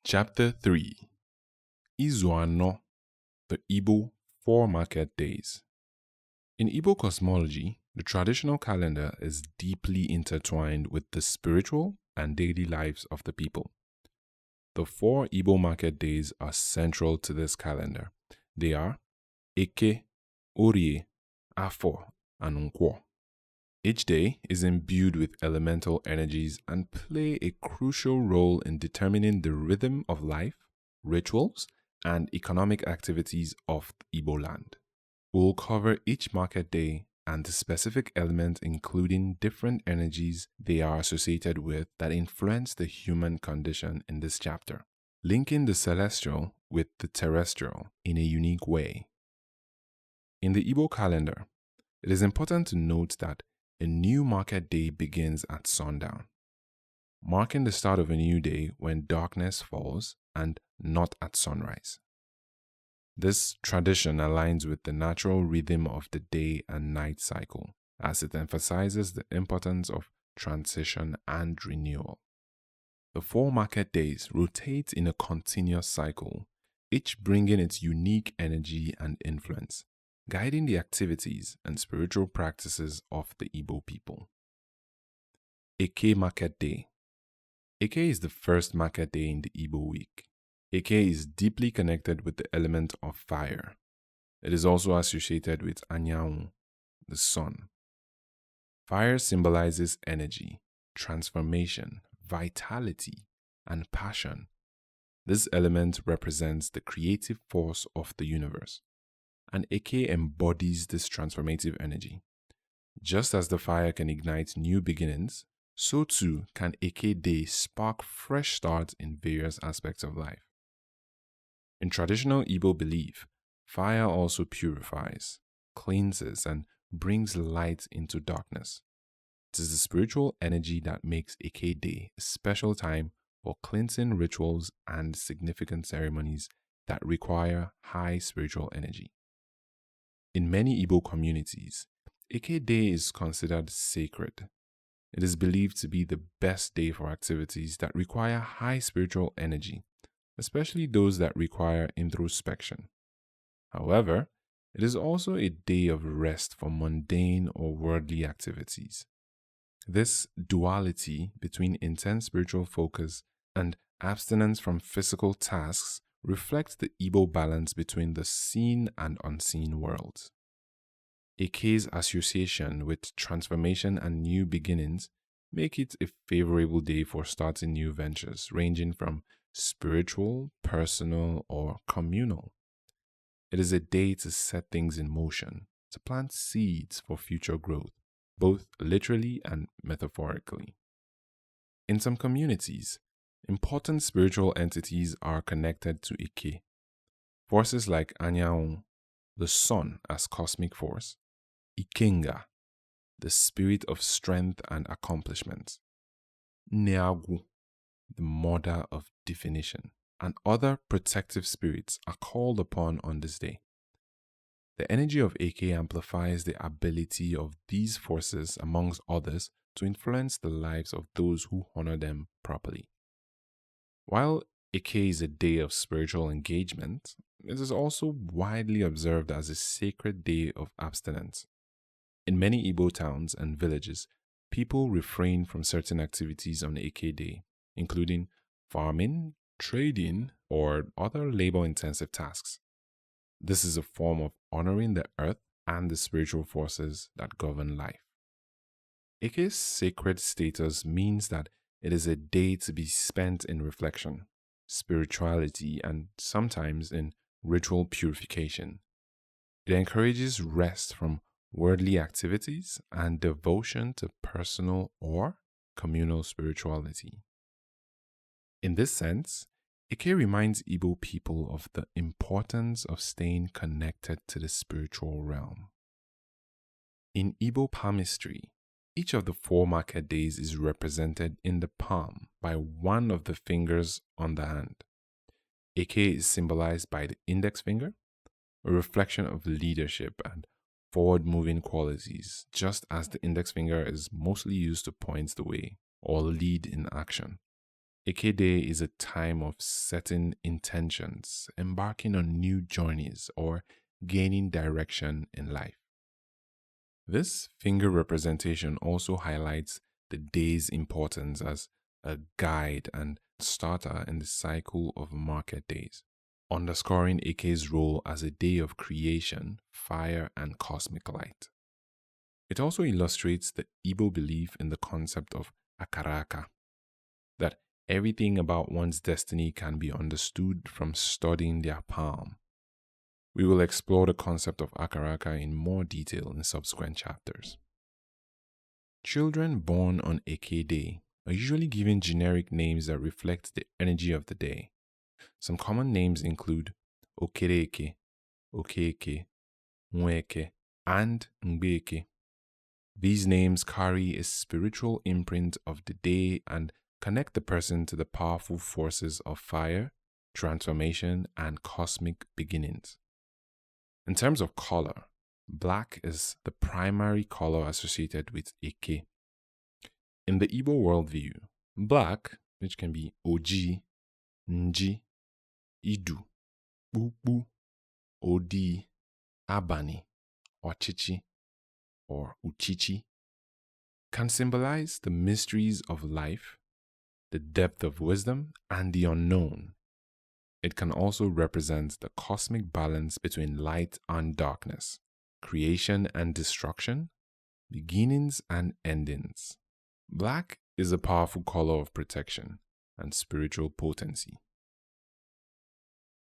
Chapter 3 Izuano, the Igbo Four Market Days. In Igbo cosmology, the traditional calendar is deeply intertwined with the spiritual and daily lives of the people. The four Igbo market days are central to this calendar. They are Eke, Orie, Afor, and Nkwo. Each day is imbued with elemental energies and play a crucial role in determining the rhythm of life, rituals, and economic activities of the Igbo land. We'll cover each market day and the specific elements, including different energies they are associated with that influence the human condition in this chapter, linking the celestial with the terrestrial in a unique way. In the Igbo calendar, it is important to note that a new market day begins at sundown, marking the start of a new day when darkness falls and not at sunrise. This tradition aligns with the natural rhythm of the day and night cycle, as it emphasizes the importance of transition and renewal. The four market days rotate in a continuous cycle, each bringing its unique energy and influence, guiding the activities and spiritual practices of the Igbo people. Eke Market Day. Eke is the first market day in the Igbo week. Eke is deeply connected with the element of fire. It is also associated with Anyanwu, the sun. Fire symbolizes energy, transformation, vitality, and passion. This element represents the creative force of the universe, and Eke embodies this transformative energy. Just as the fire can ignite new beginnings, so too can Eke Day spark fresh starts in various aspects of life. In traditional Igbo belief, fire also purifies, cleanses, and brings light into darkness. It is the spiritual energy that makes Eke Day a special time for cleansing rituals and significant ceremonies that require high spiritual energy. In many Igbo communities, Eke Day is considered sacred. It is believed to be the best day for activities that require high spiritual energy, especially those that require introspection. However, it is also a day of rest for mundane or worldly activities. This duality between intense spiritual focus and abstinence from physical tasks reflects the Igbo balance between the seen and unseen worlds. Eke's association with transformation and new beginnings make it a favorable day for starting new ventures, ranging from spiritual, personal, or communal. It is a day to set things in motion, to plant seeds for future growth, both literally and metaphorically. In some communities, important spiritual entities are connected to Eke. Forces like Anyanwu, the sun as cosmic force, Ikenga, the spirit of strength and accomplishment, Neagu, the mother of definition, and other protective spirits are called upon on this day. The energy of Eke amplifies the ability of these forces, amongst others, to influence the lives of those who honor them properly. While Eke is a day of spiritual engagement, it is also widely observed as a sacred day of abstinence. In many Igbo towns and villages, people refrain from certain activities on Eke Day, including farming, trading, or other labor-intensive tasks. This is a form of honoring the earth and the spiritual forces that govern life. Eke's sacred status means that it is a day to be spent in reflection, spirituality, and sometimes in ritual purification. It encourages rest from worldly activities and devotion to personal or communal spirituality. In this sense, Eke reminds Igbo people of the importance of staying connected to the spiritual realm. In Igbo palmistry, each of the four market days is represented in the palm by one of the fingers on the hand. Eke is symbolized by the index finger, a reflection of leadership and forward-moving qualities, just as the index finger is mostly used to point the way or lead in action. Eke Day is a time of setting intentions, embarking on new journeys, or gaining direction in life. This finger representation also highlights the day's importance as a guide and starter in the cycle of market days, underscoring Eke's role as a day of creation, fire, and cosmic light. It also illustrates the Igbo belief in the concept of akaraka, that everything about one's destiny can be understood from studying their palm. We will explore the concept of akaraka in more detail in subsequent chapters. Children born on Eke Day are usually given generic names that reflect the energy of the day. Some common names include Okereke, Okeke, Nweke, and Ngbeke. These names carry a spiritual imprint of the day and connect the person to the powerful forces of fire, transformation, and cosmic beginnings. In terms of color, black is the primary color associated with Eke. In the Igbo worldview, black, which can be Oji, Nji, Idu, Bubu, Odi, Abani, Ochichi, or Uchichi, can symbolize the mysteries of life, the depth of wisdom, and the unknown. It can also represent the cosmic balance between light and darkness, creation and destruction, beginnings and endings. Black is a powerful color of protection and spiritual potency.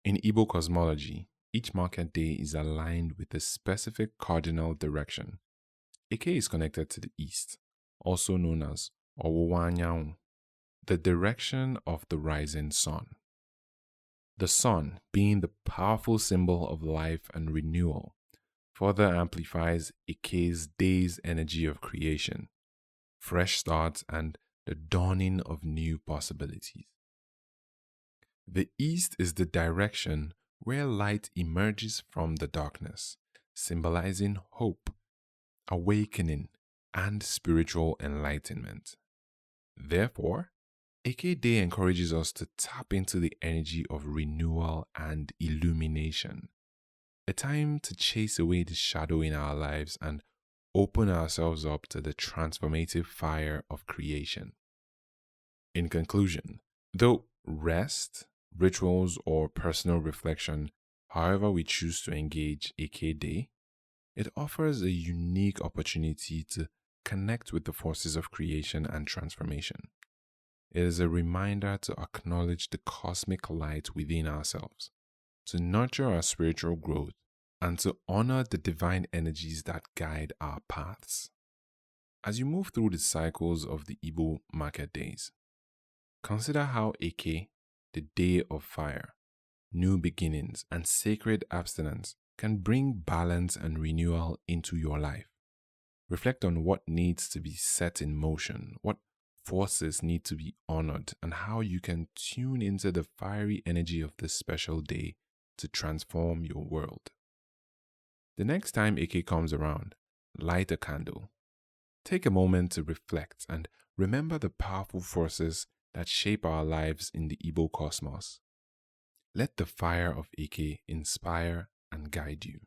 In Igbo cosmology, each market day is aligned with a specific cardinal direction. Eke is connected to the east, also known as Ọwụwa Anyanwụ, the direction of the rising sun. The sun, being the powerful symbol of life and renewal, further amplifies Eke's day's energy of creation, fresh starts, and the dawning of new possibilities. The east is the direction where light emerges from the darkness, symbolizing hope, awakening, and spiritual enlightenment. Therefore, Eke Day encourages us to tap into the energy of renewal and illumination, a time to chase away the shadow in our lives and open ourselves up to the transformative fire of creation. In conclusion, though rest, rituals, or personal reflection, however we choose to engage Eke Day, it offers a unique opportunity to connect with the forces of creation and transformation. It is a reminder to acknowledge the cosmic light within ourselves, to nurture our spiritual growth, and to honor the divine energies that guide our paths. As you move through the cycles of the Igbo Market Days, consider how Eke, the day of fire, new beginnings, and sacred abstinence can bring balance and renewal into your life. Reflect on what needs to be set in motion, what forces need to be honored, and how you can tune into the fiery energy of this special day to transform your world. The next time Eke comes around, light a candle. Take a moment to reflect and remember the powerful forces that shape our lives in the Igbo cosmos. Let the fire of Eke inspire and guide you.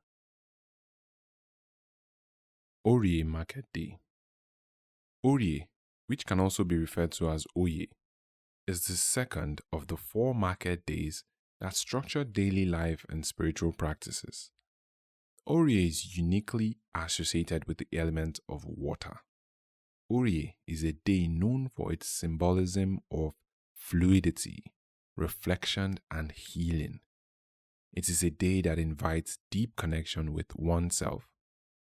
Orie Market Day. Orie, which can also be referred to as Oye, is the second of the 4 market days that structure daily life and spiritual practices. Orie is uniquely associated with the element of water. Orie is a day known for its symbolism of fluidity, reflection, and healing. It is a day that invites deep connection with oneself,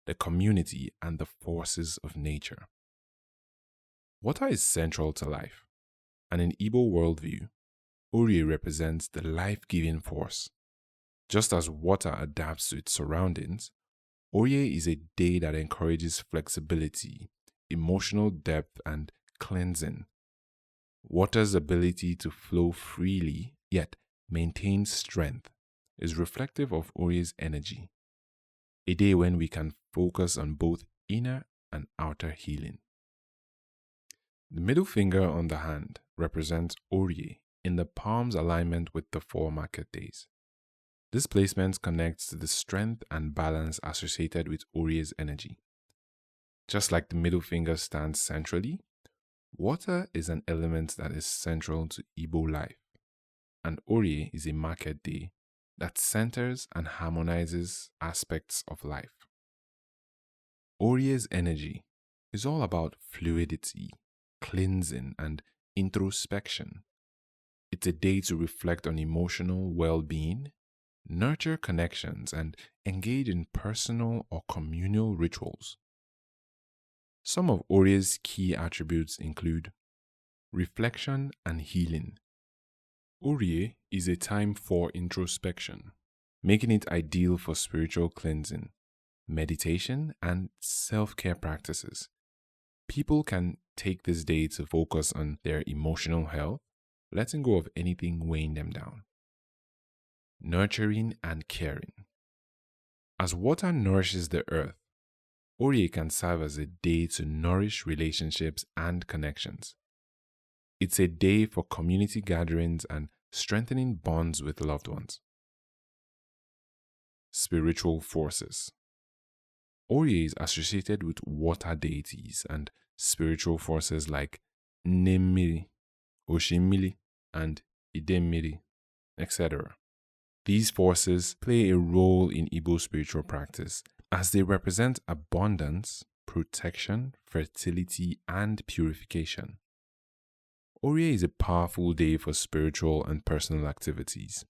the community, and the forces of nature. Water is central to life, and in Igbo worldview, Orie represents the life-giving force. Just as water adapts to its surroundings, Orie is a day that encourages flexibility, emotional depth, and cleansing. Water's ability to flow freely, yet maintain strength, is reflective of Orie's energy. A day when we can focus on both inner and outer healing. The middle finger on the hand represents Orie in the palm's alignment with the Four Market Days. This placement connects to the strength and balance associated with Orie's energy. Just like the middle finger stands centrally, water is an element that is central to Igbo life, and Orie is a market day that centers and harmonizes aspects of life. Orie's energy is all about fluidity, cleansing, and introspection. It's a day to reflect on emotional well-being, nurture connections, and engage in personal or communal rituals. Some of Orie's key attributes include reflection and healing. Orie is a time for introspection, making it ideal for spiritual cleansing, meditation, and self-care practices. People can take this day to focus on their emotional health, letting go of anything weighing them down. Nurturing and caring. As water nourishes the earth, Orie can serve as a day to nourish relationships and connections. It's a day for community gatherings and strengthening bonds with loved ones. Spiritual forces. Orie is associated with water deities and spiritual forces like Nemmiri, Oshimili, and Idemmiri, etc. These forces play a role in Igbo spiritual practice as they represent abundance, protection, fertility, and purification. Orie is a powerful day for spiritual and personal activities.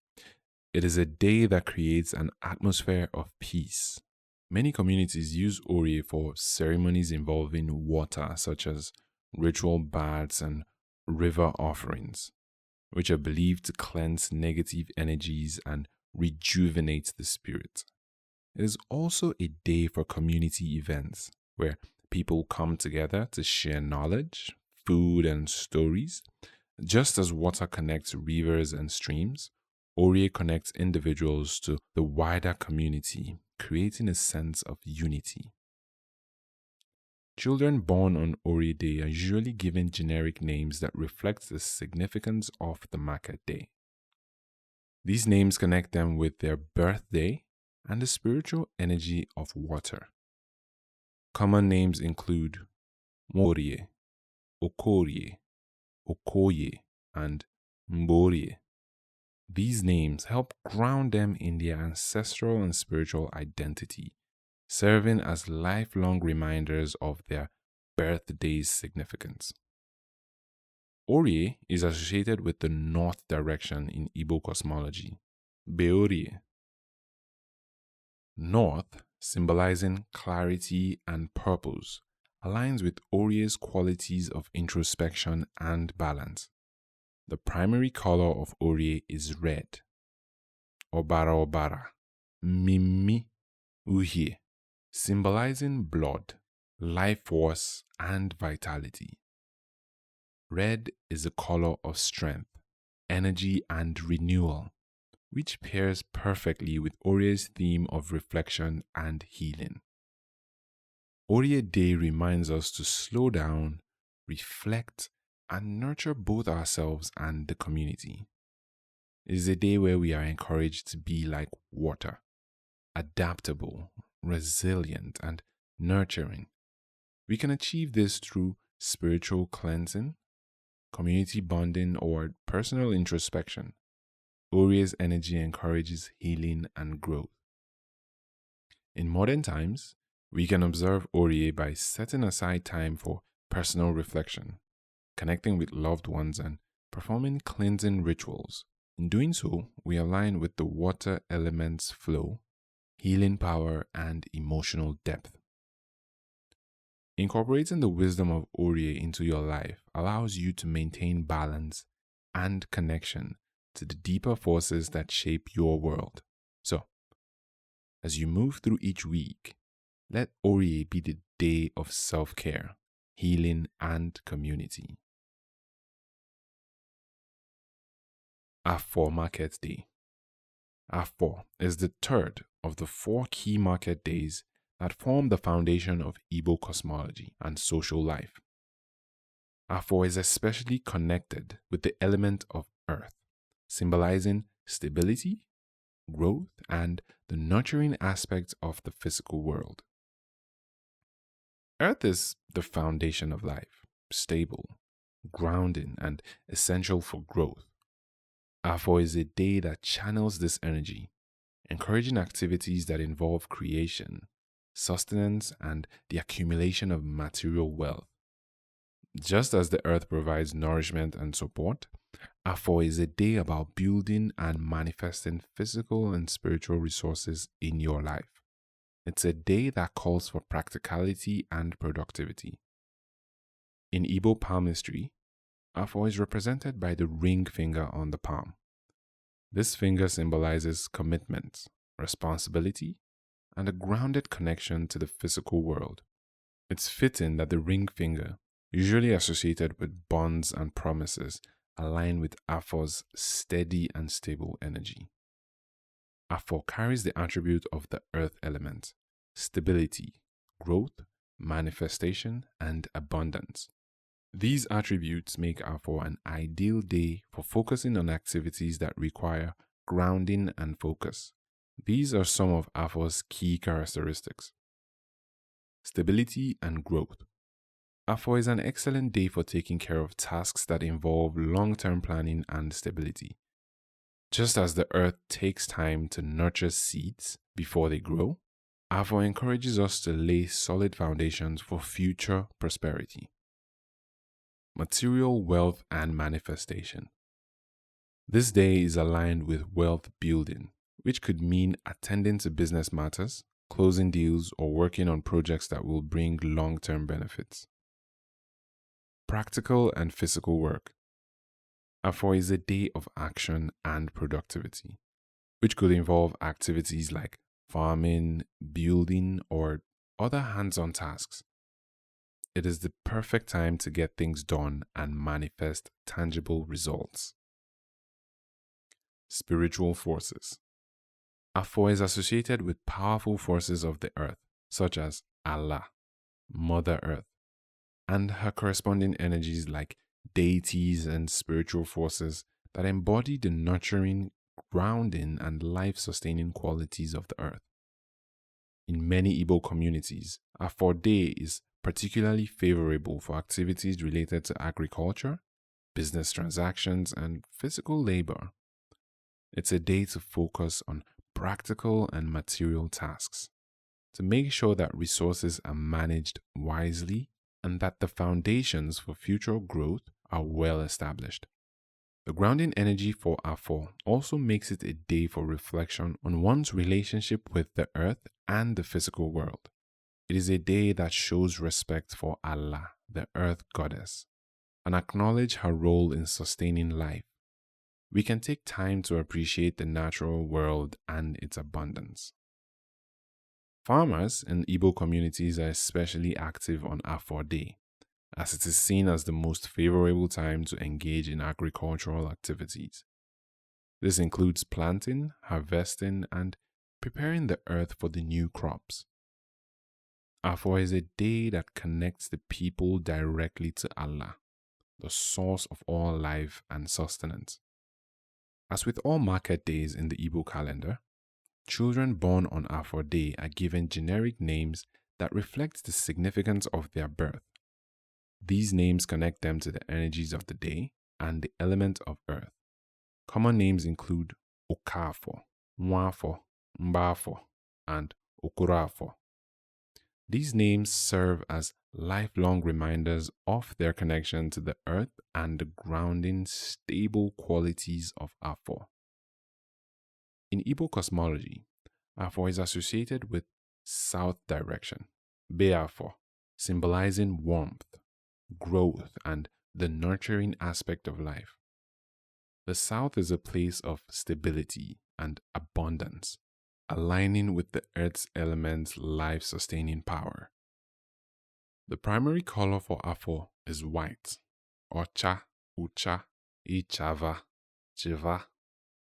It is a day that creates an atmosphere of peace. Many communities use Orie for ceremonies involving water, such as ritual baths and river offerings, which are believed to cleanse negative energies and rejuvenate the spirit. It is also a day for community events where people come together to share knowledge, food, and stories. Just as water connects rivers and streams, Orie connects individuals to the wider community, creating a sense of unity. Children born on Orie Day are usually given generic names that reflect the significance of the market day. These names connect them with their birthday and the spiritual energy of water. Common names include Morie, Okorie, Okoye, and Mborie. These names help ground them in their ancestral and spiritual identity, serving as lifelong reminders of their birthday's significance. Orie is associated with the north direction in Igbo cosmology, Beorie. North, symbolizing clarity and purpose, aligns with Orie's qualities of introspection and balance. The primary color of Orie is red, Obara Obara, Mimi, Uhie, symbolizing blood, life force, and vitality. Red is the color of strength, energy, and renewal, which pairs perfectly with Orie's theme of reflection and healing. Orie Day reminds us to slow down, reflect, and nurture both ourselves and the community. It is a day where we are encouraged to be like water, adaptable, resilient, and nurturing. We can achieve this through spiritual cleansing, community bonding, or personal introspection. Orie's energy encourages healing and growth. In modern times, we can observe Orie by setting aside time for personal reflection, connecting with loved ones, and performing cleansing rituals. In doing so, we align with the water element's flow, healing power, and emotional depth. Incorporating the wisdom of Orie into your life allows you to maintain balance and connection to the deeper forces that shape your world. So, as you move through each week, let Orie be the day of self-care, healing, and community. Afor Market Day. Afor is the third of the 4 key market days that form the foundation of Igbo cosmology and social life. Afor is especially connected with the element of earth, symbolizing stability, growth, and the nurturing aspects of the physical world. Earth is the foundation of life, stable, grounding, and essential for growth. Afor is a day that channels this energy, encouraging activities that involve creation, sustenance, and the accumulation of material wealth. Just as the earth provides nourishment and support, Afor is a day about building and manifesting physical and spiritual resources in your life. It's a day that calls for practicality and productivity. In Igbo palmistry, Afor is represented by the ring finger on the palm. This finger symbolizes commitment, responsibility, and a grounded connection to the physical world. It's fitting that the ring finger, usually associated with bonds and promises, align with Afor's steady and stable energy. Afor carries the attribute of the earth element: stability, growth, manifestation, and abundance. These attributes make Afor an ideal day for focusing on activities that require grounding and focus. These are some of Afor's key characteristics. Stability and growth. Afor is an excellent day for taking care of tasks that involve long-term planning and stability. Just as the earth takes time to nurture seeds before they grow, Afor encourages us to lay solid foundations for future prosperity. Material wealth and manifestation. This day is aligned with wealth building, which could mean attending to business matters, closing deals, or working on projects that will bring long-term benefits. Practical and physical work. Afor is a day of action and productivity, which could involve activities like farming, building, or other hands-on tasks. It is the perfect time to get things done and manifest tangible results. Spiritual forces. Afor is associated with powerful forces of the earth, such as Allah, Mother Earth, and her corresponding energies like deities and spiritual forces that embody the nurturing, grounding, and life-sustaining qualities of the earth. In many Igbo communities, Afor Day is particularly favorable for activities related to agriculture, business transactions, and physical labor. It's a day to focus on practical and material tasks, to make sure that resources are managed wisely and that the foundations for future growth are well established. The grounding energy for Afor also makes it a day for reflection on one's relationship with the earth and the physical world. It is a day that shows respect for Allah, the earth goddess, and acknowledge her role in sustaining life. We can take time to appreciate the natural world and its abundance. Farmers in Igbo communities are especially active on Afor Day, as it is seen as the most favorable time to engage in agricultural activities. This includes planting, harvesting, and preparing the earth for the new crops. Afor is a day that connects the people directly to Allah, the source of all life and sustenance. As with all market days in the Igbo calendar, children born on Afor Day are given generic names that reflect the significance of their birth. These names connect them to the energies of the day and the element of earth. Common names include Okafo, Nwafo, Mbafo, and Okurafo. These names serve as lifelong reminders of their connection to the earth and the grounding, stable qualities of Afor. In Igbo cosmology, Afor is associated with south direction, Beafo, symbolizing warmth, growth, and the nurturing aspect of life. The south is a place of stability and abundance, aligning with the earth's element's life-sustaining power. The primary color for Afor is white, Ocha, Ucha, Ichava, Chiva,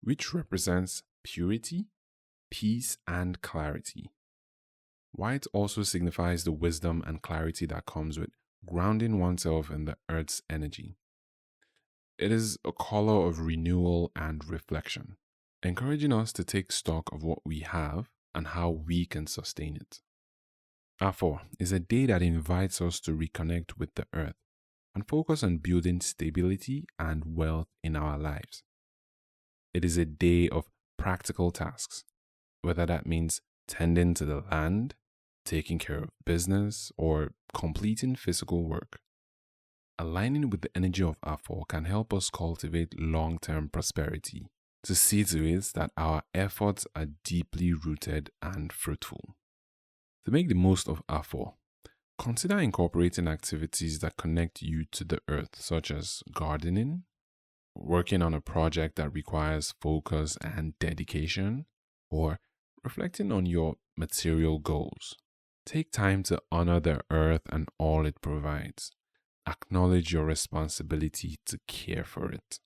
which represents purity, peace, and clarity. White also signifies the wisdom and clarity that comes with grounding oneself in the earth's energy. It is a color of renewal and reflection, encouraging us to take stock of what we have and how we can sustain it. Afor is a day that invites us to reconnect with the earth and focus on building stability and wealth in our lives. It is a day of practical tasks, whether that means tending to the land, taking care of business, or completing physical work. Aligning with the energy of Afor can help us cultivate long-term prosperity, to see to it that our efforts are deeply rooted and fruitful. To make the most of Afor, consider incorporating activities that connect you to the earth, such as gardening, working on a project that requires focus and dedication, or reflecting on your material goals. Take time to honor the earth and all it provides. Acknowledge your responsibility to care for it.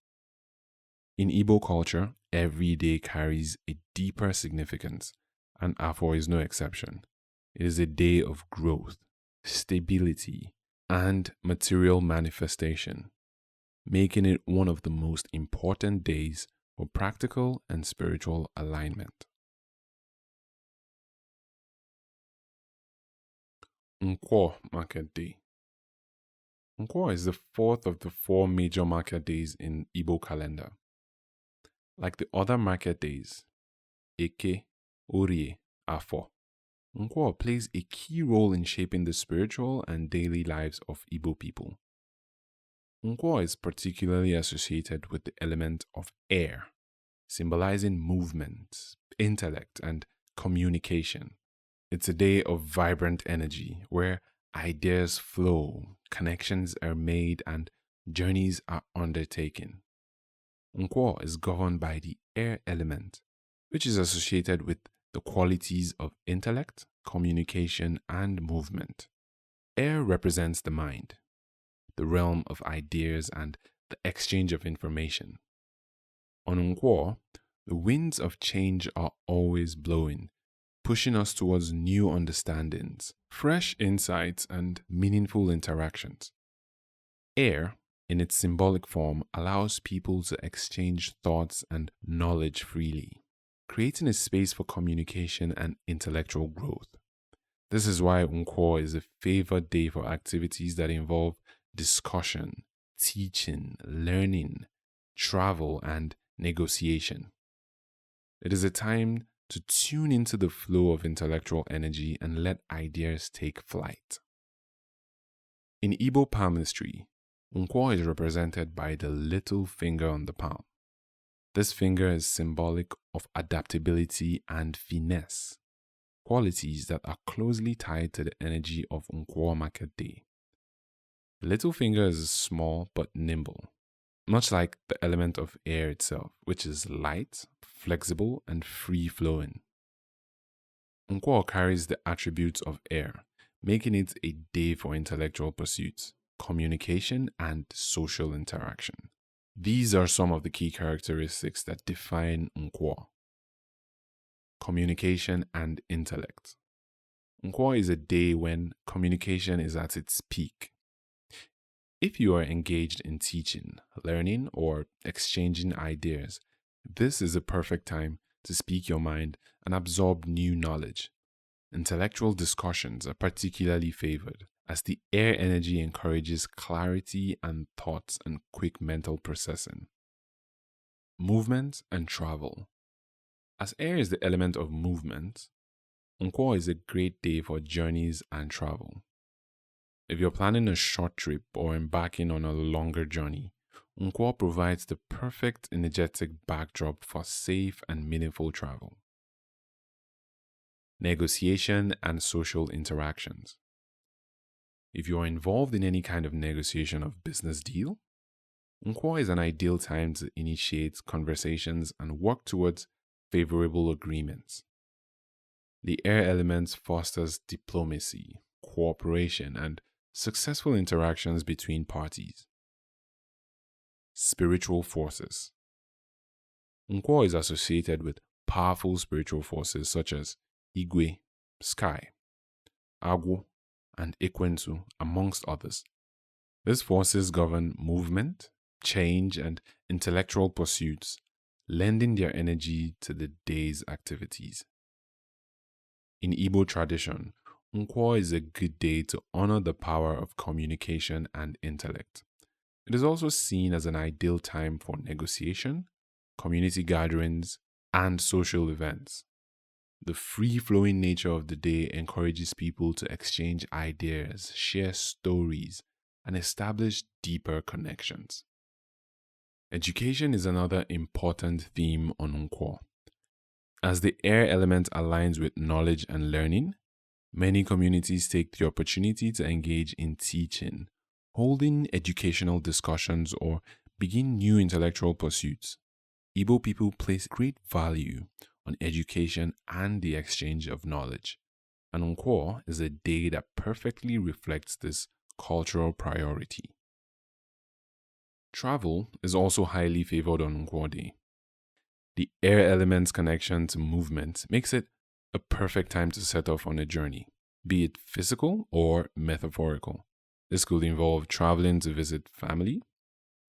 In Igbo culture, every day carries a deeper significance, and Afor is no exception. It is a day of growth, stability, and material manifestation, making it one of the most important days for practical and spiritual alignment. Nkwo Market Day. Nkwo is the fourth of the 4 major market days in Igbo calendar. Like the other market days, Eke, Orie, Afor, Nkwo plays a key role in shaping the spiritual and daily lives of Igbo people. Nkwo is particularly associated with the element of air, symbolizing movement, intellect, and communication. It's a day of vibrant energy where ideas flow, connections are made, and journeys are undertaken. Nkwo is governed by the air element, which is associated with the qualities of intellect, communication, and movement. Air represents the mind, the realm of ideas, and the exchange of information. On Nkwo, the winds of change are always blowing, pushing us towards new understandings, fresh insights, and meaningful interactions. Air, in its symbolic form, allows people to exchange thoughts and knowledge freely, creating a space for communication and intellectual growth. This is why Nkwo is a favored day for activities that involve discussion, teaching, learning, travel, and negotiation. It is a time to tune into the flow of intellectual energy and let ideas take flight. In Igbo palmistry, Nkwo is represented by the little finger on the palm. This finger is symbolic of adaptability and finesse, qualities that are closely tied to the energy of Nkwo Market Day. The little finger is small but nimble, much like the element of air itself, which is light, flexible, and free-flowing. Nkwo carries the attributes of air, making it a day for intellectual pursuits, communication, and social interaction. These are some of the key characteristics that define Nkwo. Communication and intellect. Nkwo is a day when communication is at its peak. If you are engaged in teaching, learning, or exchanging ideas, this is a perfect time to speak your mind and absorb new knowledge. Intellectual discussions are particularly favored, as the air energy encourages clarity and thoughts and quick mental processing. Movement and travel. As air is the element of movement, Nkwo is a great day for journeys and travel. If you're planning a short trip or embarking on a longer journey, Nkwo provides the perfect energetic backdrop for safe and meaningful travel. Negotiation and social interactions. If you are involved in any kind of negotiation of business deal, Nkwo is an ideal time to initiate conversations and work towards favorable agreements. The air element fosters diplomacy, cooperation, and successful interactions between parties. Spiritual forces. Nkwo is associated with powerful spiritual forces such as Igwe, sky, Agwo, and Ekwensu, amongst others. These forces govern movement, change, and intellectual pursuits, lending their energy to the day's activities. In Igbo tradition, Nkwo is a good day to honor the power of communication and intellect. It is also seen as an ideal time for negotiation, community gatherings, and social events. The free-flowing nature of the day encourages people to exchange ideas, share stories, and establish deeper connections. Education is another important theme on Nkwo. As the air element aligns with knowledge and learning, many communities take the opportunity to engage in teaching, holding educational discussions, or begin new intellectual pursuits. Igbo people place great value on education and the exchange of knowledge, and Nkwo is a day that perfectly reflects this cultural priority. Travel is also highly favored on Nkwo Day. The air element's connection to movement makes it a perfect time to set off on a journey, be it physical or metaphorical. This could involve traveling to visit family,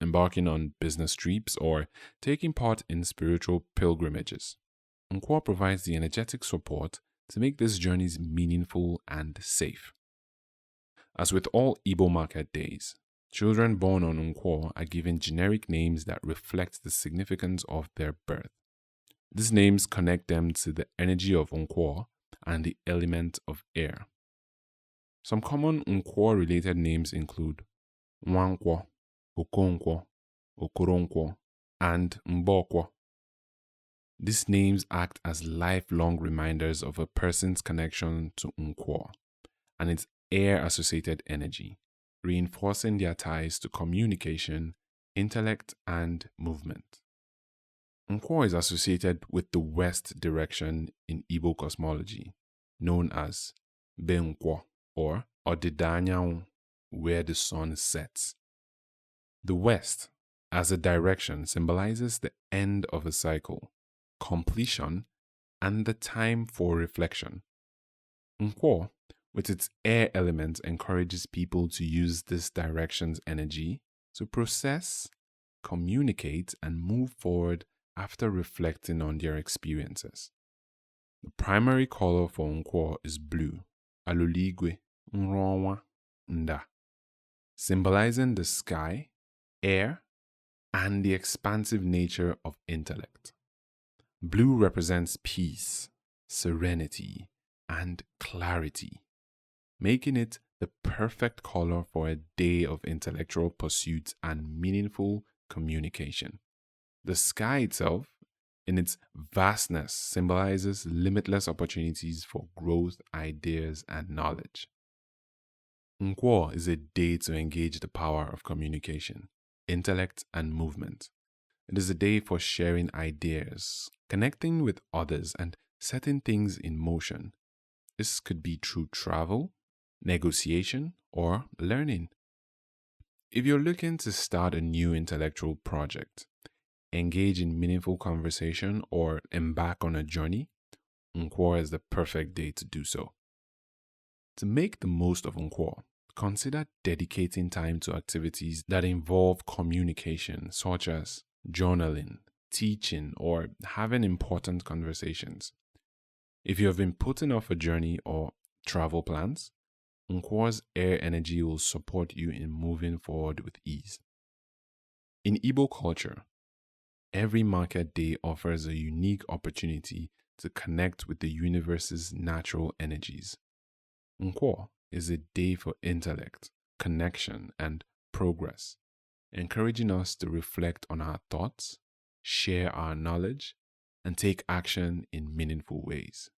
embarking on business trips, or taking part in spiritual pilgrimages. Nkwo provides the energetic support to make these journeys meaningful and safe. As with all Igbo Market Days, children born on Nkwo are given generic names that reflect the significance of their birth. These names connect them to the energy of Nkwo and the element of air. Some common Nkwo-related names include Nwankwo, Okonkwo, Okoronkwo, and Mbokwo. These names act as lifelong reminders of a person's connection to Nkwo and its air-associated energy, reinforcing their ties to communication, intellect, and movement. Nkwo is associated with the west direction in Igbo cosmology, known as Benkwo or Odinani, where the sun sets. The west, as a direction, symbolizes the end of a cycle, completion, and the time for reflection. Nkwo, with its air element, encourages people to use this direction's energy to process, communicate, and move forward after reflecting on their experiences. The primary color for Nkwo is blue, aluligwe, nronwa, nda, symbolizing the sky, air, and the expansive nature of intellect. Blue represents peace, serenity, and clarity, making it the perfect color for a day of intellectual pursuits and meaningful communication. The sky itself, in its vastness, symbolizes limitless opportunities for growth, ideas, and knowledge. Nkwo is a day to engage the power of communication, intellect, and movement. It is a day for sharing ideas, connecting with others, and setting things in motion. This could be through travel, negotiation, or learning. If you're looking to start a new intellectual project, engage in meaningful conversation, or embark on a journey, Nkwo is the perfect day to do so. To make the most of Nkwo, consider dedicating time to activities that involve communication, such as journaling, teaching, or having important conversations. If you have been putting off a journey or travel plans, Nkwo's air energy will support you in moving forward with ease. In Igbo culture, every market day offers a unique opportunity to connect with the universe's natural energies. Nkwo is a day for intellect, connection, and progress, encouraging us to reflect on our thoughts, share our knowledge, and take action in meaningful ways.